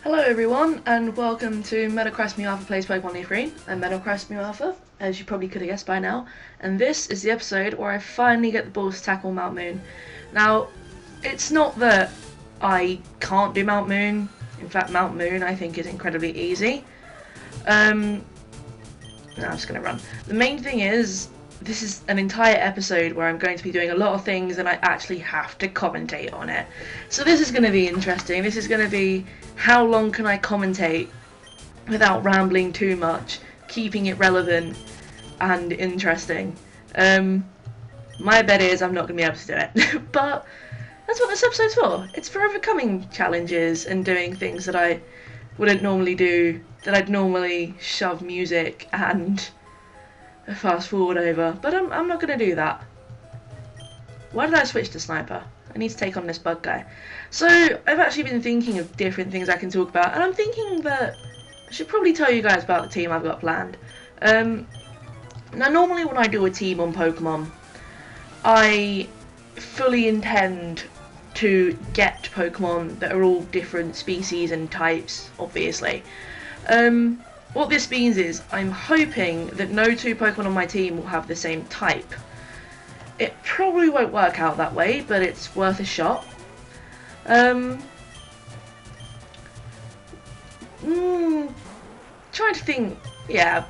Hello everyone, and welcome to Metacrisismewalpha Plays Pokemon Leaf Green. I'm Metacrisismewalpha, as you probably could have guessed by now, and this is the episode where I finally get the balls to tackle Mount Moon. Now, it's not that I can't do Mount Moon. In fact, Mount Moon I think is incredibly easy. No, I'm just gonna run. The main thing is, this is an entire episode where I'm going to be doing a lot of things and I actually have to commentate on it. So this is going to be interesting. This is going to be how long can I commentate without rambling too much, keeping it relevant and interesting. My bet is I'm not going to be able to do it. But that's what this episode's for. It's for overcoming challenges and doing things that I wouldn't normally do, that I'd normally shove music and fast forward over, but I'm not going to do that. Why did I switch to Sniper? I need to take on this bug guy. So I've actually been thinking of different things I can talk about, and I'm thinking that I should probably tell you guys about the team I've got planned. Now normally when I do a team on Pokemon, I fully intend to get Pokemon that are all different species and types, obviously. What this means is I'm hoping that no two Pokemon on my team will have the same type. It probably won't work out that way, but it's worth a shot. Trying to think, yeah.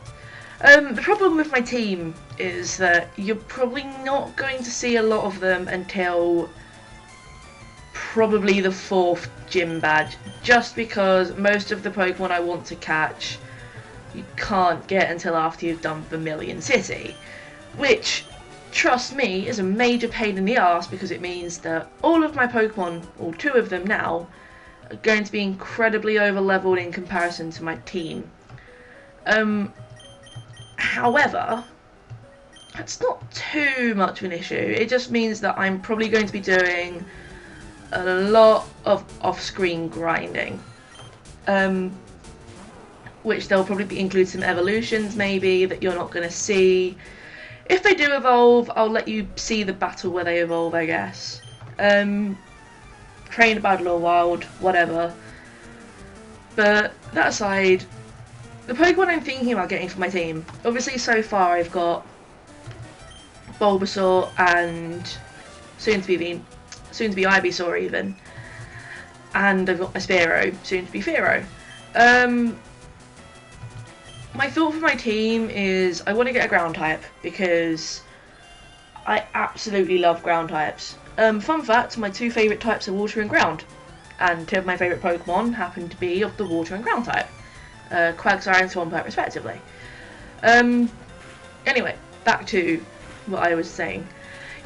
The problem with my team is that you're probably not going to see a lot of them until probably the 4th gym badge, just because most of the Pokemon I want to catch you can't get until after you've done Vermilion City, which, trust me, is a major pain in the ass because it means that all of my Pokemon, or 2 of them now, are going to be incredibly over-leveled in comparison to my team. However, that's not too much of an issue. It just means that I'm probably going to be doing a lot of off-screen grinding. Which there'll probably include some evolutions maybe that you're not going to see. If they do evolve, I'll let you see the battle where they evolve, I guess. Train, battle or wild, whatever. But that aside, the Pokemon I'm thinking about getting for my team, obviously so far I've got Bulbasaur and soon to be Ivysaur even. And I've got my Spearow, soon to be Fearow. My thought for my team is I want to get a ground type because I absolutely love ground types. Fun fact, my 2 favourite types are water and ground, and 2 of my favourite Pokemon happen to be of the water and ground type. Quagsire and Swampert respectively. Anyway, back to what I was saying.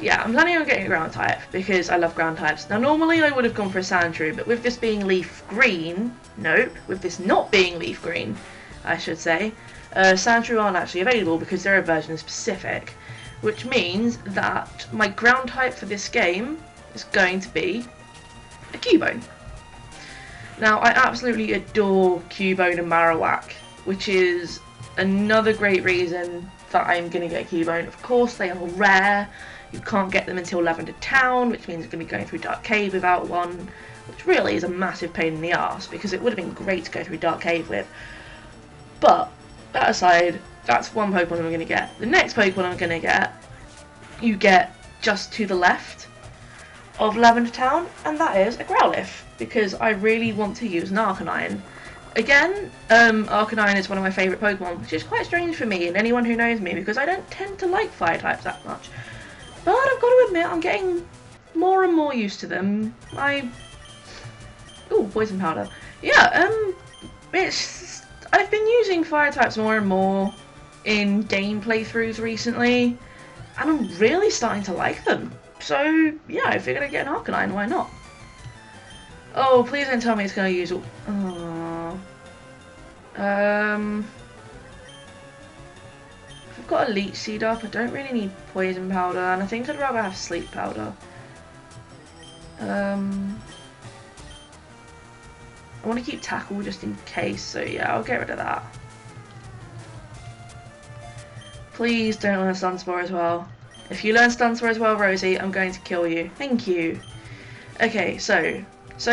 Yeah, I'm planning on getting a ground type because I love ground types. Now normally I would have gone for a Sandshrew, but with this being leaf green, nope, with this not being leaf green, I should say, Sandshrew aren't actually available because they're aversion specific, which means that my ground type for this game is going to be a Cubone. Now I absolutely adore Cubone and Marowak, which is another great reason that I'm going to get Cubone. Of course they are rare, you can't get them until Lavender Town, which means you're going to be going through Dark Cave without one, which really is a massive pain in the arse because it would have been great to go through Dark Cave with. But, that aside, that's one Pokemon I'm going to get. The next Pokemon I'm going to get, you get just to the left of Lavender Town, and that is a Growlithe, because I really want to use an Arcanine. Again, Arcanine is one of my favourite Pokemon, which is quite strange for me and anyone who knows me, because I don't tend to like fire types that much. But I've got to admit, I'm getting more and more used to them. Ooh, Poison Powder. Yeah, I've been using fire types more and more in game playthroughs recently, and I'm really starting to like them. So, yeah, I figured I'd get an Arcanine, why not? Oh, please don't tell me it's going to use all... If I've got a Leech Seed up, I don't really need Poison Powder, and I think I'd rather have Sleep Powder. I want to keep Tackle just in case, so yeah, I'll get rid of that. Please don't learn Stun Spore as well. If you learn Stun Spore as well, Rosie, I'm going to kill you. Thank you. Okay, so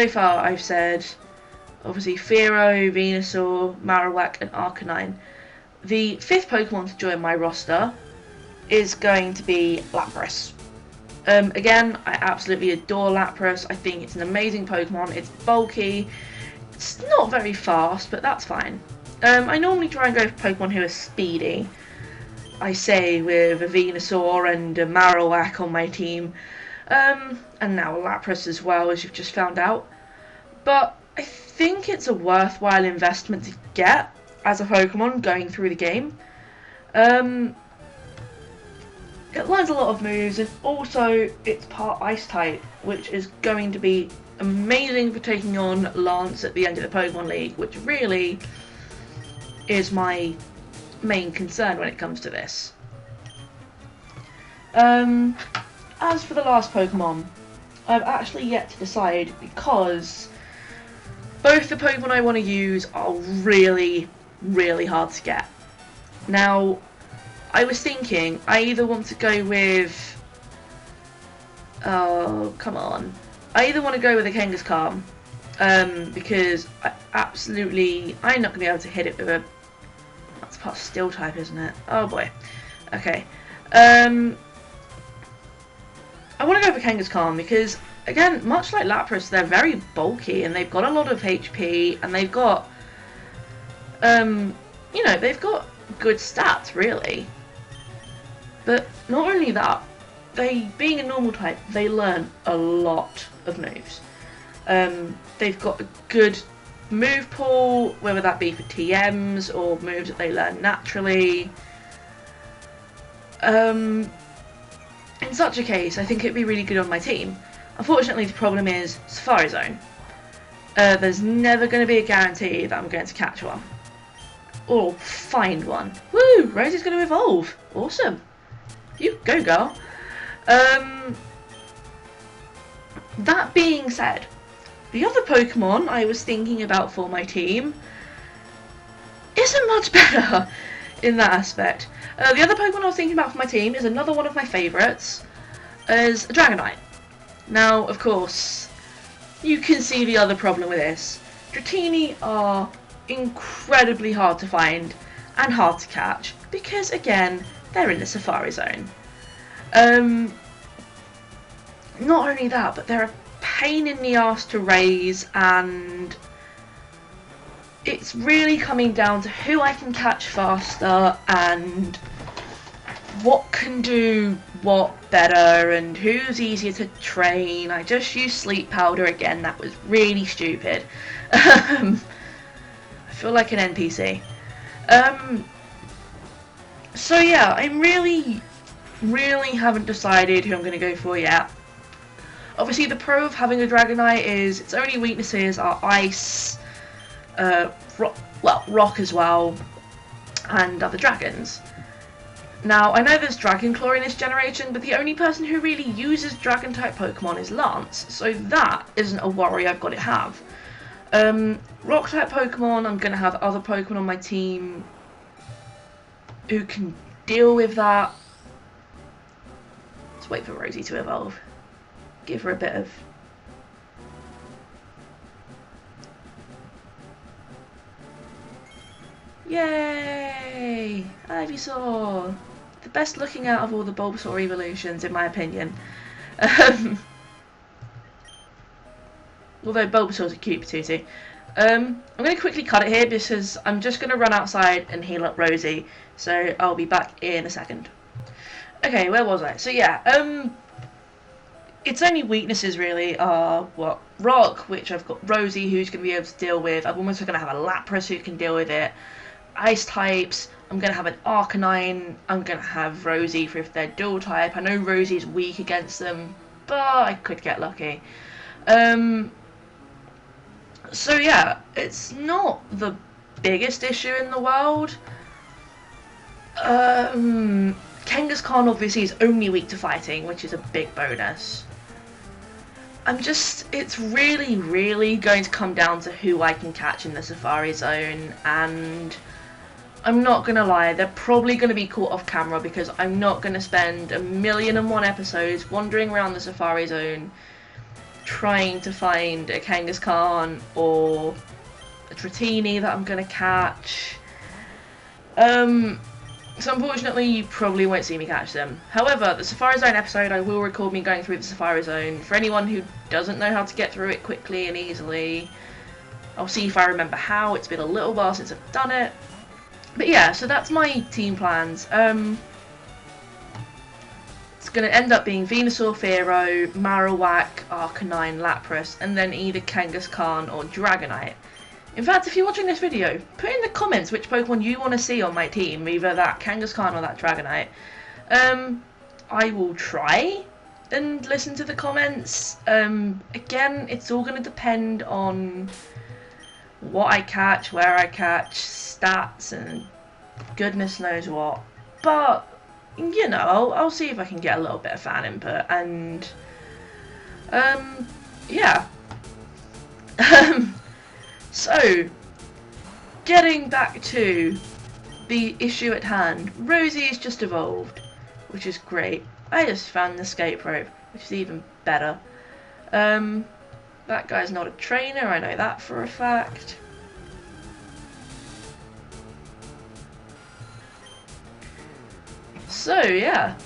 far I've said Obviously Fearow, Venusaur, Marowak and Arcanine. The 5th Pokemon to join my roster is going to be Lapras. Again, I absolutely adore Lapras. I think it's an amazing Pokemon. It's bulky. It's not very fast, but that's fine. I normally try and go for Pokemon who are speedy. I say with a Venusaur and a Marowak on my team. And now a Lapras as well, as you've just found out. But I think it's a worthwhile investment to get as a Pokemon going through the game. It learns a lot of moves, and also it's part Ice type, which is going to be amazing for taking on Lance at the end of the Pokemon League, which really is my main concern when it comes to this. As for the last Pokemon, I've actually yet to decide because both the Pokemon I want to use are really, really hard to get. Now, I was thinking I either want to go with... Oh, come on. I either want to go with a Kangaskhan, because I'm not going to be able to hit it with a... That's part Steel type, isn't it? Oh boy. Okay. I want to go for Kangaskhan because, again, much like Lapras, they're very bulky and they've got a lot of HP and they've got, you know, they've got good stats, really. But not only that, being a normal type, they learn a lot of moves. They've got a good move pool, whether that be for TMs or moves that they learn naturally. In such a case, I think it'd be really good on my team. Unfortunately, the problem is Safari Zone. There's never going to be a guarantee that I'm going to catch one. Or find one. Woo! Rosie's going to evolve. Awesome. You go, girl. That being said, the other Pokemon I was thinking about for my team isn't much better in that aspect. The other Pokemon I was thinking about for my team is another one of my favourites, is a Dragonite. Now, of course, you can see the other problem with this. Dratini are incredibly hard to find and hard to catch because, again, they're in the Safari Zone. Not only that, but they're a pain in the ass to raise, and it's really coming down to who I can catch faster and what can do what better and who's easier to train. I just used Sleep Powder again. That was really stupid. I feel like an NPC. So yeah, I'm really haven't decided who I'm going to go for yet. Obviously, the pro of having a Dragonite is its only weaknesses are Ice, Rock as well, and other dragons. Now, I know there's Dragon Claw in this generation, but the only person who really uses Dragon-type Pokemon is Lance, so that isn't a worry I've got to have. Rock-type Pokemon, I'm going to have other Pokemon on my team who can deal with that. Let's wait for Rosie to evolve. Give her a bit of... Yay! Ivysaur! The best looking out of all the Bulbasaur evolutions, in my opinion. Although Bulbasaur's a cute patootie. I'm going to quickly cut it here because I'm just going to run outside and heal up Rosie. So I'll be back in a second. Okay, where was I? So yeah, its only weaknesses really are, what, Rock, which I've got Rosie who's going to be able to deal with. I'm almost going to have a Lapras who can deal with it. Ice types, I'm going to have an Arcanine, I'm going to have Rosie for if they're dual type. I know Rosie's weak against them, but I could get lucky. So yeah, it's not the biggest issue in the world. Kangaskhan obviously is only weak to fighting, which is a big bonus. It's really going to come down to who I can catch in the Safari Zone, and I'm not gonna lie, they're probably gonna be caught off camera because I'm not gonna spend 1,000,001 episodes wandering around the Safari Zone trying to find a Kangaskhan or a Dratini that I'm going to catch. So unfortunately you probably won't see me catch them. However, the Safari Zone episode, I will record me going through the Safari Zone. For anyone who doesn't know how to get through it quickly and easily, I'll see if I remember how. It's been a little while since I've done it. But yeah, so that's my team plans. It's going to end up being Venusaur, Fearow, Marowak, Arcanine, Lapras, and then either Kangaskhan or Dragonite. In fact, if you're watching this video, put in the comments which Pokemon you want to see on my team, either that Kangaskhan or that Dragonite. I will try and listen to the comments. Again, it's all going to depend on what I catch, where I catch, stats, and goodness knows what. But, you know, I'll see if I can get a little bit of fan input, and, yeah. So, getting back to the issue at hand, Rosie's just evolved, which is great. I just found the escape rope, which is even better. That guy's not a trainer, I know that for a fact. So, yeah,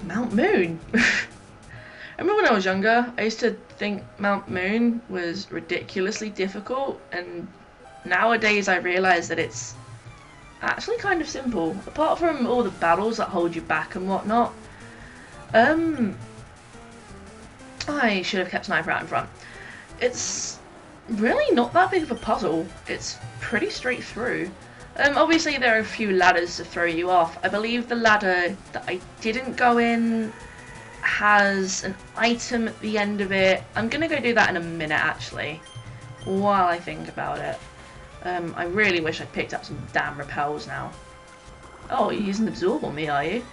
Mount Moon. I remember when I was younger, I used to think Mount Moon was ridiculously difficult, and nowadays I realise that it's actually kind of simple. Apart from all the battles that hold you back and whatnot. I should have kept Sniper out in front. It's really not that big of a puzzle. It's pretty straight through. Obviously there are a few ladders to throw you off. I believe the ladder that I didn't go in has an item at the end of it. I'm gonna go do that in a minute actually, while I think about it. I really wish I'd picked up some damn repels now. Oh, you're using Absorb on me, are you?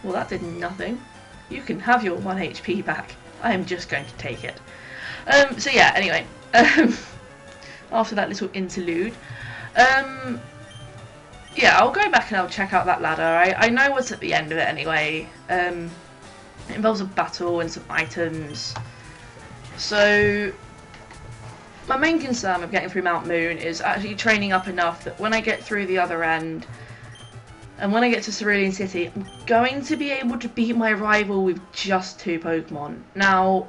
Well, that did nothing. You can have your 1 HP back. I am just going to take it. So yeah, anyway. After that little interlude. Yeah, I'll go back and I'll check out that ladder. I know what's at the end of it anyway. It involves a battle and some items. So, my main concern with getting through Mount Moon is actually training up enough that when I get through the other end, and when I get to Cerulean City, I'm going to be able to beat my rival with just 2 Pokemon. Now,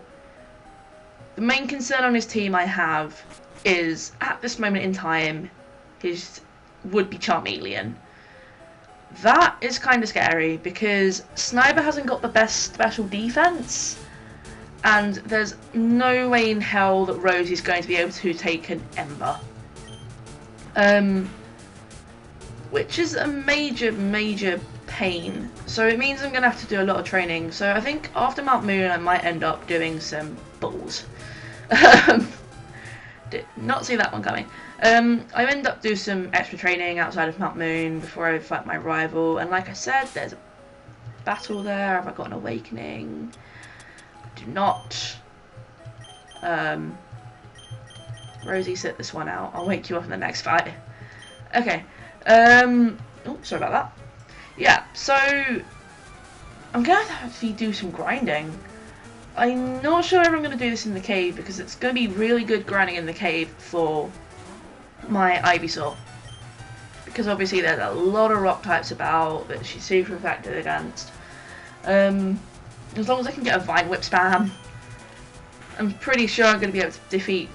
the main concern on his team I have is, at this moment in time, his would-be Charmeleon. That is kind of scary because Sniper hasn't got the best special defense, and there's no way in hell that Rosie's going to be able to take an Ember. Which is a major pain. So it means I'm going to have to do a lot of training. So I think after Mount Moon I might end up doing some balls. Did not see that one coming. I end up doing some extra training outside of Mount Moon before I fight my rival, and like I said, there's a battle there. Have I got an awakening? I do not. Rosie, sit this one out. I'll wake you up in the next fight. Okay. Oh, sorry about that. Yeah, so I'm gonna have to do some grinding. I'm not sure if I'm going to do this in the cave because it's going to be really good grinding in the cave for my Ivysaur. Because obviously there's a lot of rock types about that she's super effective against. As long as I can get a Vine Whip spam, I'm pretty sure I'm going to be able to defeat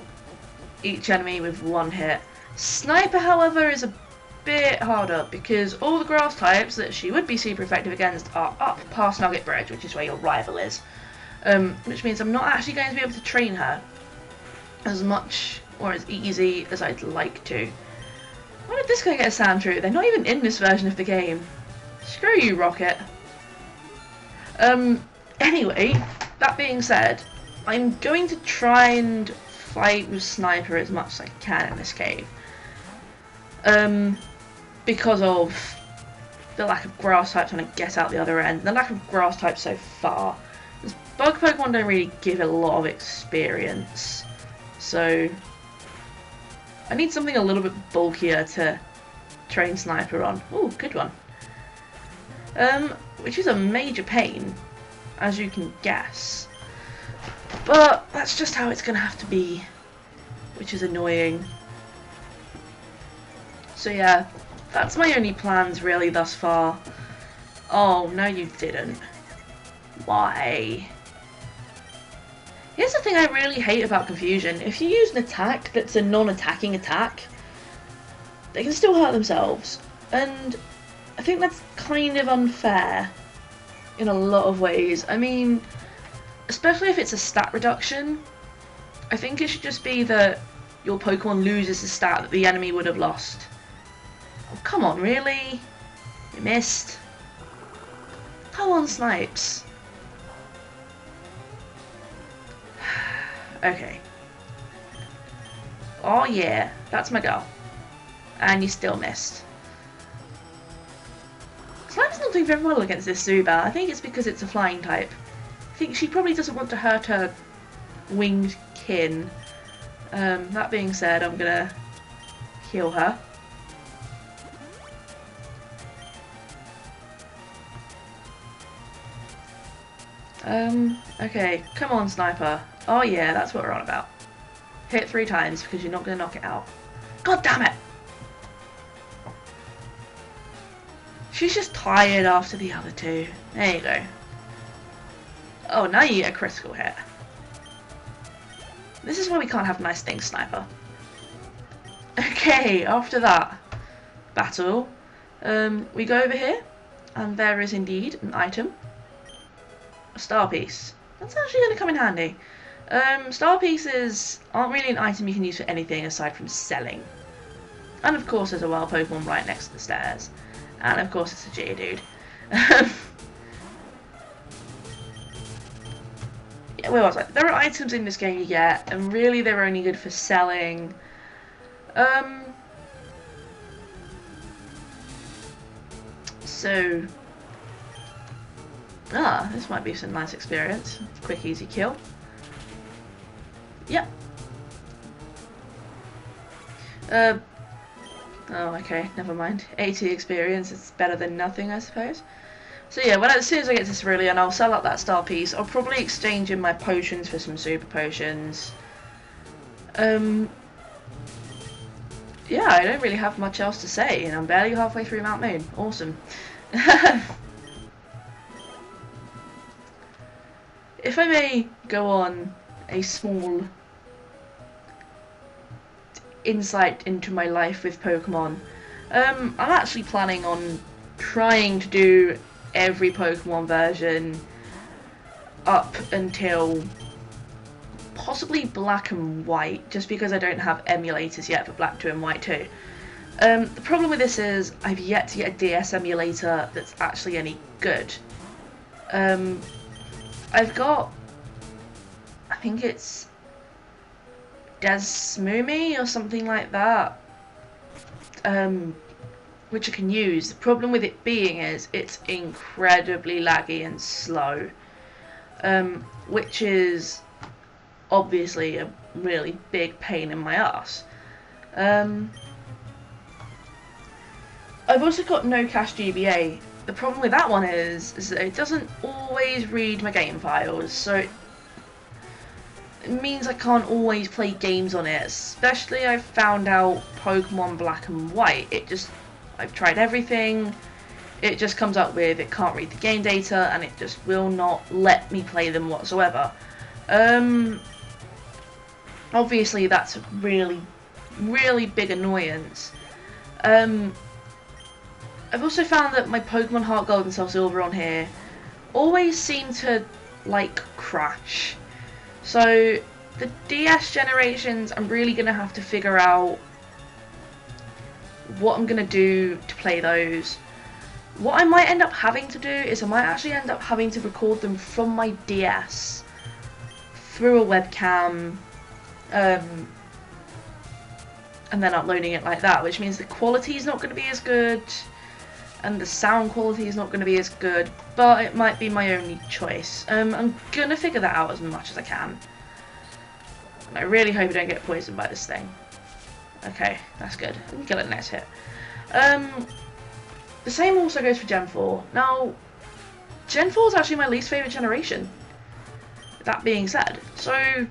each enemy with 1 hit. Sniper, however, is a bit harder because all the grass types that she would be super effective against are up past Nugget Bridge, which is where your rival is. Which means I'm not actually going to be able to train her as much or as easy as I'd like to. Why did this guy get a Sandshrew? They're not even in this version of the game. Screw you, Rocket. Anyway, that being said, I'm going to try and fight with Sniper as much as I can in this cave. Because of the lack of grass types when I get out the other end, the lack of grass types so far. Bug Pokemon don't really give a lot of experience, so I need something a little bit bulkier to train Sniper on. Ooh, good one. Which is a major pain, as you can guess. But that's just how it's going to have to be which is annoying. So yeah, that's my only plans really thus far. Oh, no you didn't. Why? Here's the thing I really hate about confusion. If you use an attack that's a non-attacking attack, they can still hurt themselves. And I think that's kind of unfair in a lot of ways. I mean, especially if it's a stat reduction, I think it should just be that your Pokemon loses the stat that the enemy would have lost. Oh, come on, really? You missed. Come on, Snipes. Okay. Oh yeah, that's my girl. And you still missed. Slime's not doing very well against this Zubat. I think it's because it's a flying type. I think she probably doesn't want to hurt her winged kin. That being said, I'm gonna heal her. Okay, come on, Sniper. Oh yeah, that's what we're on about. Hit 3 times because you're not gonna knock it out. God damn it! She's just tired after the other 2. There you go. Oh, now you get a critical hit. This is why we can't have nice things, Sniper. Okay, after that battle, we go over here, and there is indeed an item. A star piece. That's actually going to come in handy. Star pieces aren't really an item you can use for anything aside from selling. And of course there's a wild Pokemon right next to the stairs. And of course it's a Geodude. Yeah, where was I? There are items in this game you get, and really they're only good for selling. So... this might be some nice experience. Quick, easy kill. Yep. Oh, okay, never mind. 80 experience is better than nothing, I suppose. So yeah, as soon as I get to Cerulean, I'll sell out that star piece. I'll probably exchange in my potions for some super potions. Yeah, I don't really have much else to say, and I'm barely halfway through Mount Moon. Awesome. If I may go on a small insight into my life with Pokemon, I'm actually planning on trying to do every Pokemon version up until possibly Black and White, just because I don't have emulators yet for Black 2 and White 2. The problem with this is I've yet to get a DS emulator that's actually any good. I've got, I think it's Desmumi or something like that, which I can use. The problem with it being is it's incredibly laggy and slow, which is obviously a really big pain in my ass. I've also got no cache GBA. The problem with that one is that it doesn't always read my game files, so it means I can't always play games on it, especially I've found out Pokemon Black and White. I've tried everything, it just comes up with it can't read the game data and it just will not let me play them whatsoever. Obviously that's a really, really big annoyance. I've also found that my Pokemon Heart Gold and Soul Silver on here always seem to, like, crash. So, the DS generations, I'm really going to have to figure out what I'm going to do to play those. What I might end up having to do is I might actually end up having to record them from my DS through a webcam, and then uploading it like that, which means the quality is not going to be as good, and the sound quality is not going to be as good, but it might be my only choice. I'm going to figure that out as much as I can. And I really hope I don't get poisoned by this thing. Okay, that's good. I can kill it next hit. The same also goes for Gen 4. Now, Gen 4 is actually my least favourite generation. That being said, so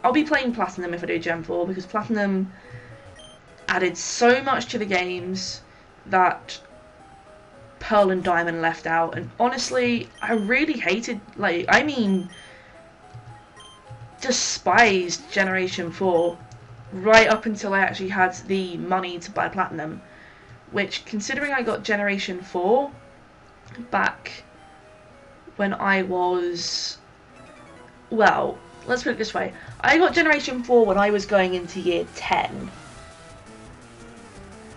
I'll be playing Platinum if I do Gen 4, because Platinum added so much to the games that Pearl and Diamond left out, and honestly, I really hated, despised Generation 4 right up until I actually had the money to buy Platinum, which, considering I got Generation 4 back when I was, well, let's put it this way, I got Generation 4 when I was going into year 10,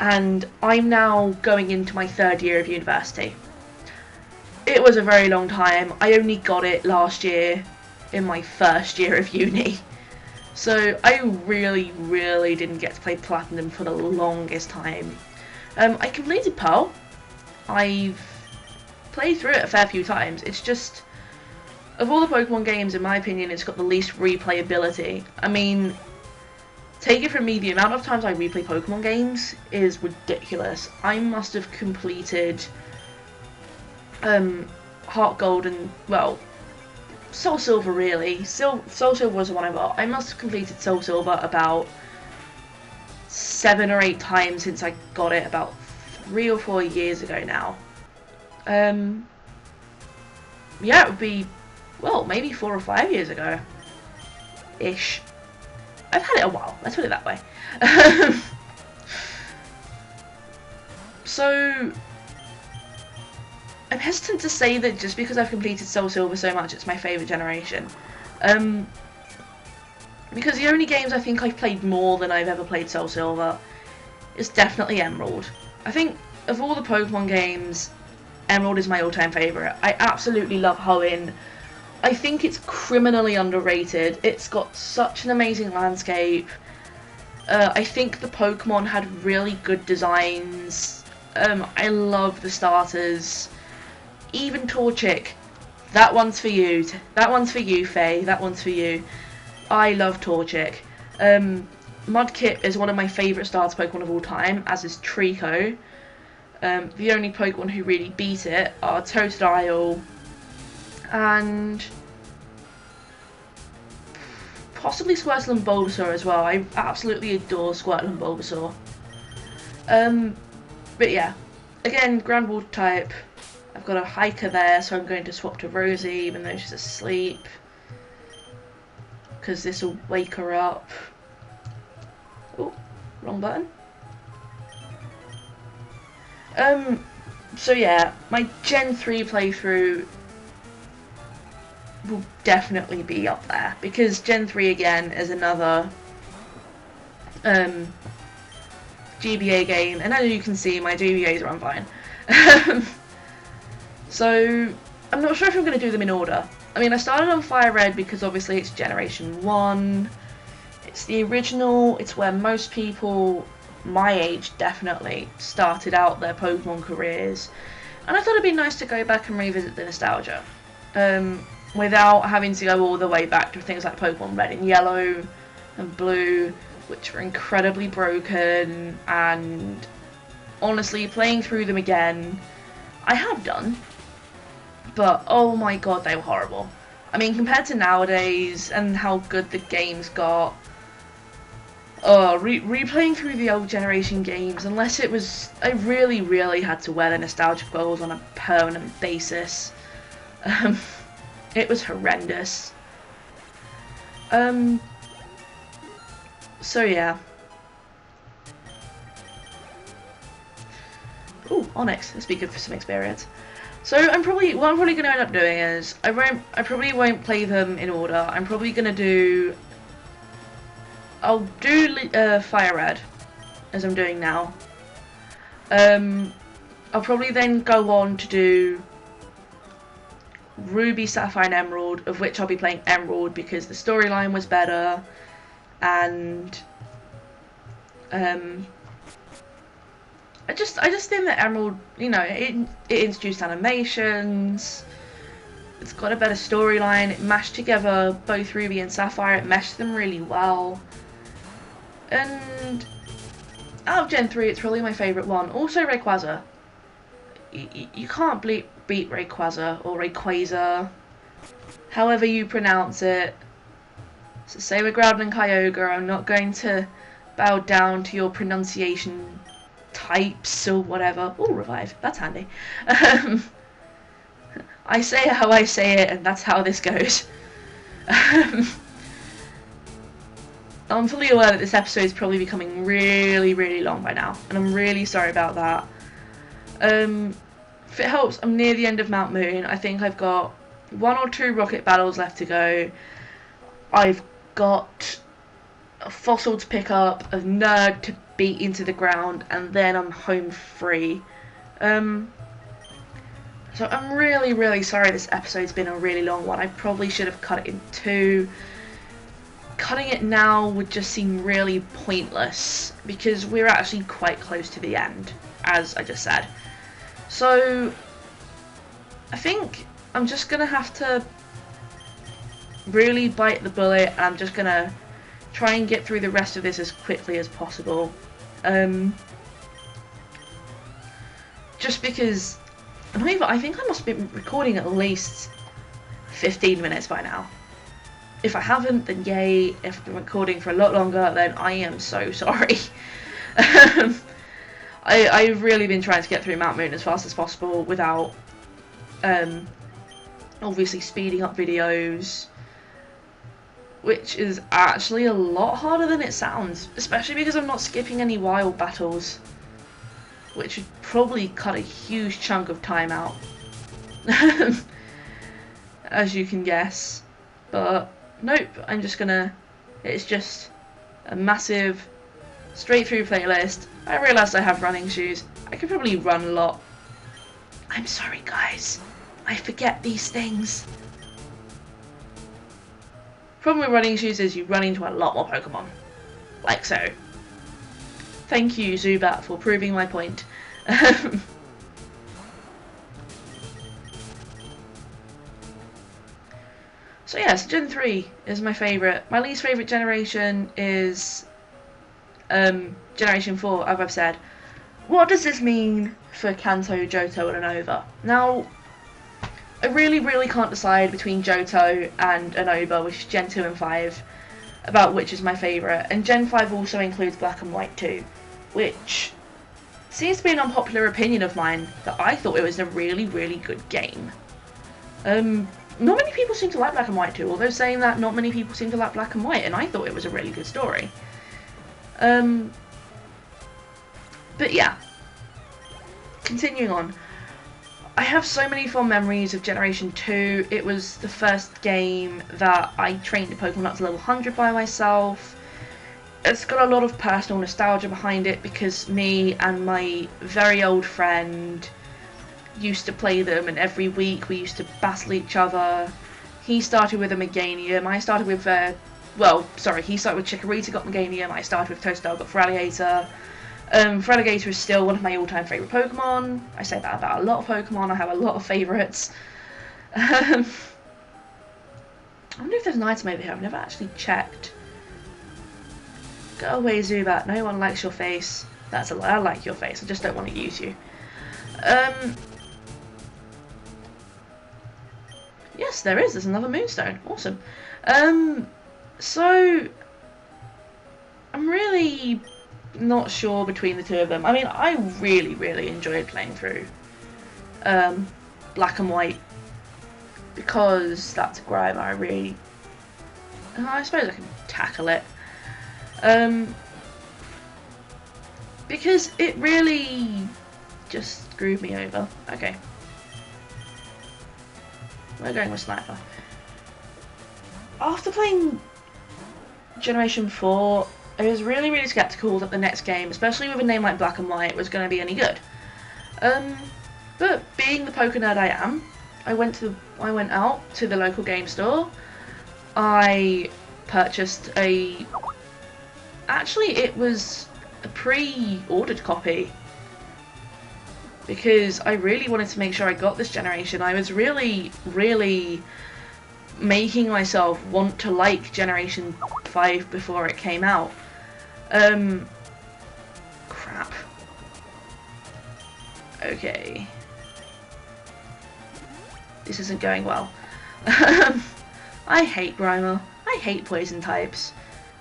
and I'm now going into my 3rd year of university. It was a very long time. I only got it last year in my 1st year of uni. So I really, really didn't get to play Platinum for the longest time. I completed Pearl. I've played through it a fair few times. It's just, of all the Pokemon games, in my opinion, it's got the least replayability. I mean, take it from me, the amount of times I replay Pokemon games is ridiculous. I must have completed Heart Gold and, well, Soul Silver really. Soul Silver was the one I got. I must have completed Soul Silver about 7 or 8 times since I got it about 3 or 4 years ago now. Yeah, it would be, well, maybe 4 or 5 years ago. Ish. I've had it a while, let's put it that way. So, I'm hesitant to say that just because I've completed Soul Silver so much, it's my favourite generation. Because the only games I think I've played more than I've ever played Soul Silver is definitely Emerald. I think of all the Pokemon games, Emerald is my all-time favourite. I absolutely love Hoenn. I think it's criminally underrated. It's got such an amazing landscape. I think the Pokemon had really good designs. I love the starters. Even Torchic. That one's for you. That one's for you, Faye. That one's for you. I love Torchic. Mudkip is one of my favourite starter Pokemon of all time, as is Trico. The only Pokemon who really beat it are Totodile and possibly Squirtle and Bulbasaur as well. I absolutely adore Squirtle and Bulbasaur. But yeah, again, ground water type. I've got a hiker there, so I'm going to swap to Rosie even though she's asleep, because this will wake her up. Oh, wrong button. So yeah, my Gen 3 playthrough will definitely be up there, because Gen 3 again is another GBA game, and as you can see, my GBAs are on fine. So I'm not sure if I'm going to do them in order. I mean, I started on Fire Red because obviously it's Generation 1, it's the original, it's where most people my age definitely started out their Pokemon careers, and I thought it'd be nice to go back and revisit the nostalgia without having to go all the way back to things like Pokemon Red and Yellow and Blue, which were incredibly broken, and honestly, playing through them again, I have done, but oh my god, they were horrible. I mean, compared to nowadays and how good the games got, replaying through the old generation games, unless it was, I really, really had to wear the nostalgic goggles on a permanent basis. It was horrendous. So yeah. Ooh, Onyx. This would be good for some experience. So what I'm probably going to end up doing is I probably won't play them in order. I'm probably going to do. I'll do Fire Red, as I'm doing now. I'll probably then go on to do Ruby, Sapphire and Emerald, of which I'll be playing Emerald because the storyline was better, and I just think that Emerald, you know, it introduced animations, it's got a better storyline, it mashed together both Ruby and Sapphire, it meshed them really well, and out of Gen 3 it's probably my favourite one. Also Rayquaza. You can't beat Rayquaza or Rayquaza, however you pronounce it. So say we're Groudon and Kyogre, I'm not going to bow down to your pronunciation types or whatever. Oh, revive, that's handy. I say it how I say it, and that's how this goes. I'm fully aware that this episode is probably becoming really, really long by now, and I'm really sorry about that. If it helps, I'm near the end of Mount Moon. I think I've got 1 or 2 rocket battles left to go. I've got a fossil to pick up, a nerd to beat into the ground, and then I'm home free. So I'm really, really sorry this episode's been a really long one. I probably should have cut it in 2. Cutting it now would just seem really pointless because we're actually quite close to the end, as I just said. So I think I'm just gonna have to really bite the bullet, and I'm just gonna try and get through the rest of this as quickly as possible. Just because I think I must have been recording at least 15 minutes by now. If I haven't, then yay. If I've been recording for a lot longer, then I am so sorry. I've really been trying to get through Mount Moon as fast as possible without obviously speeding up videos, which is actually a lot harder than it sounds, especially because I'm not skipping any wild battles, which would probably cut a huge chunk of time out, as you can guess. But nope, I'm just gonna, it's just a massive straight through playlist. I realised I have running shoes. I could probably run a lot. I'm sorry guys, I forget these things. Problem with running shoes is you run into a lot more Pokemon. Like so. Thank you, Zubat, for proving my point. So yes, Gen 3 is my favourite. My least favourite generation is Generation 4, as I've said. What does this mean for Kanto, Johto and Unova? Now, I really can't decide between Johto and Unova, which is Gen 2 and 5, about which is my favourite. And Gen 5 also includes Black and White too, which seems to be an unpopular opinion of mine, that I thought it was a really good game. Not many people seem to like Black and White too, although saying that, not many people seem to like Black and White, and I thought it was a really good story. But yeah, continuing on. I have so many fond memories of Generation 2. It was the first game that I trained a Pokemon up to level 100 by myself. It's got a lot of personal nostalgia behind it because me and my very old friend used to play them, and every week we used to battle each other. He started with a Meganium, I started with, he started with Chikorita, got Meganium, I started with Totodile, got Feraligatr. Feraligatr is still one of my all-time favourite Pokemon. I say that about a lot of Pokemon, I have a lot of favourites. I wonder if there's an item over here, I've never actually checked. Go away, Zubat, no one likes your face. That's a lie, I like your face, I just don't want to use you. Yes, there's another Moonstone, awesome. So, I'm really not sure between the two of them. I mean, I really enjoyed playing through Black and White because that's a grime I really, I suppose I can tackle it, because it really just screwed me over. Okay, we're going with Sniper. After playing Generation 4, I was really skeptical that the next game, especially with a name like Black and White, was going to be any good. But being the poker nerd I am, I went out to the local game store. I purchased actually it was a pre-ordered copy, because I really wanted to make sure I got this generation. I was really making myself want to like Generation 5 before it came out. Crap. Okay. This isn't going well. I hate Grimer. I hate poison types.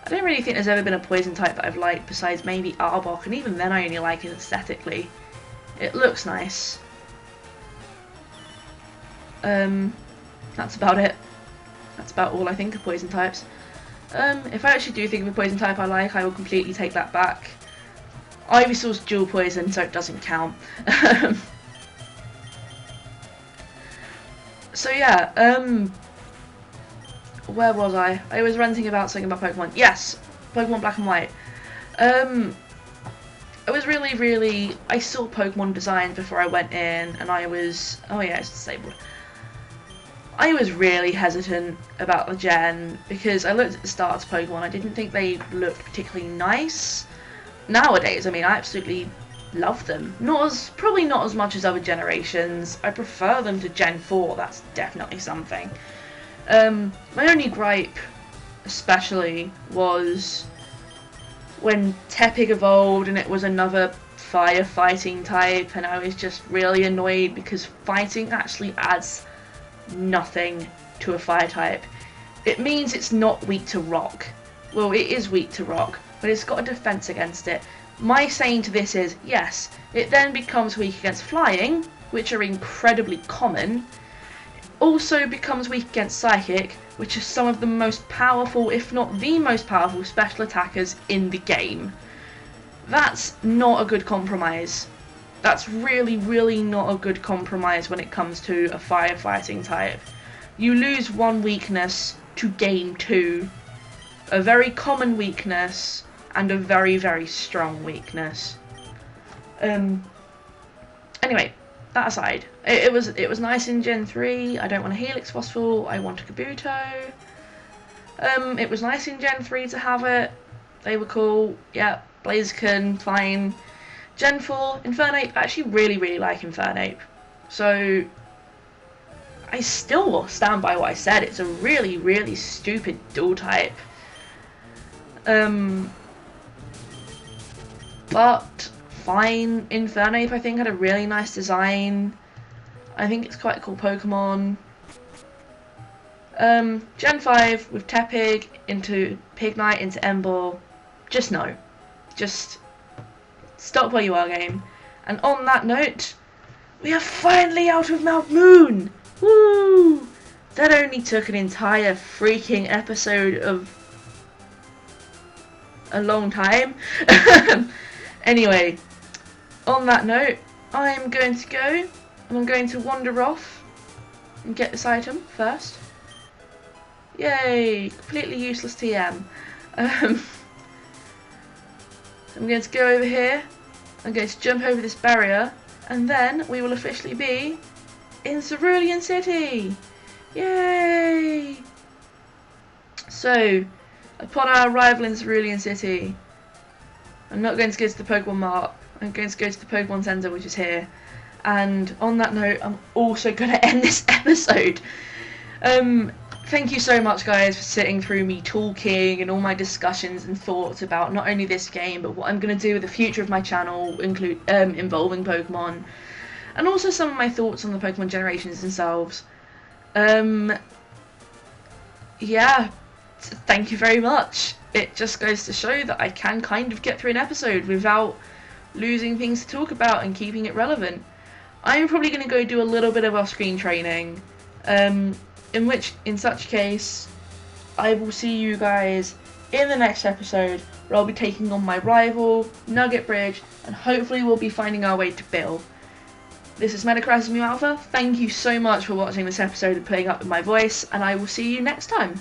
I don't really think there's ever been a poison type that I've liked besides maybe Arbok, and even then I only like it aesthetically. It looks nice. That's about it. That's about all I think of poison types. If I actually do think of a poison type I like, I will completely take that back. Ivysaur's dual poison, so it doesn't count. So yeah, where was I? I was ranting about something about Pokemon. Yes, Pokemon Black and White. I was really, I saw Pokemon designs before I went in, and I was, oh yeah, it's disabled. I was really hesitant about the gen, because I looked at the starter Pokemon, I didn't think they looked particularly nice. Nowadays, I mean, I absolutely love them. Probably not as much as other generations. I prefer them to Gen 4, that's definitely something. My only gripe, especially, was when Tepig evolved and it was another firefighting type, and I was just really annoyed because fighting actually adds nothing to a fire type. It means it's not weak to rock. Well, it is weak to rock, but it's got a defense against it. My saying to this is, yes, it then becomes weak against flying, which are incredibly common. Also becomes weak against psychic, which are some of the most powerful, if not the most powerful, special attackers in the game. That's not a good compromise. That's really not a good compromise when it comes to a firefighting type. You lose one weakness to gain two. A very common weakness and a very strong weakness. Anyway, that aside, it was nice in Gen 3. I don't want a Helix Fossil, I want a Kabuto. It was nice in Gen 3 to have it. They were cool. Yeah, Blaziken, fine. Gen 4, Infernape, I actually really like Infernape. So I still will stand by what I said. It's a really stupid dual type. But fine. Infernape, I think, had a really nice design. I think it's quite a cool Pokemon. Gen 5 with Tepig into Pignite into Emboar. Just no. Just stop where you are, game. And on that note, we are finally out of Mount Moon! Woo! That only took an entire freaking episode of a long time. Anyway, on that note, I'm going to go, and I'm going to wander off and get this item first. Yay! Completely useless TM. I'm going to go over here, I'm going to jump over this barrier, and then we will officially be in Cerulean City! Yay! So, upon our arrival in Cerulean City, I'm not going to go to the Pokemon Mart, I'm going to go to the Pokemon Center, which is here. And on that note, I'm also going to end this episode. Thank you so much, guys, for sitting through me talking and all my discussions and thoughts about not only this game, but what I'm going to do with the future of my channel, involving Pokemon, and also some of my thoughts on the Pokemon generations themselves. Yeah, thank you very much. It just goes to show that I can kind of get through an episode without losing things to talk about and keeping it relevant. I'm probably going to go do a little bit of off-screen training, in such case, I will see you guys in the next episode, where I'll be taking on my rival, Nugget Bridge, and hopefully we'll be finding our way to Bill. This is Metacrisismewalpha. Thank you so much for watching this episode and putting up with my voice, and I will see you next time.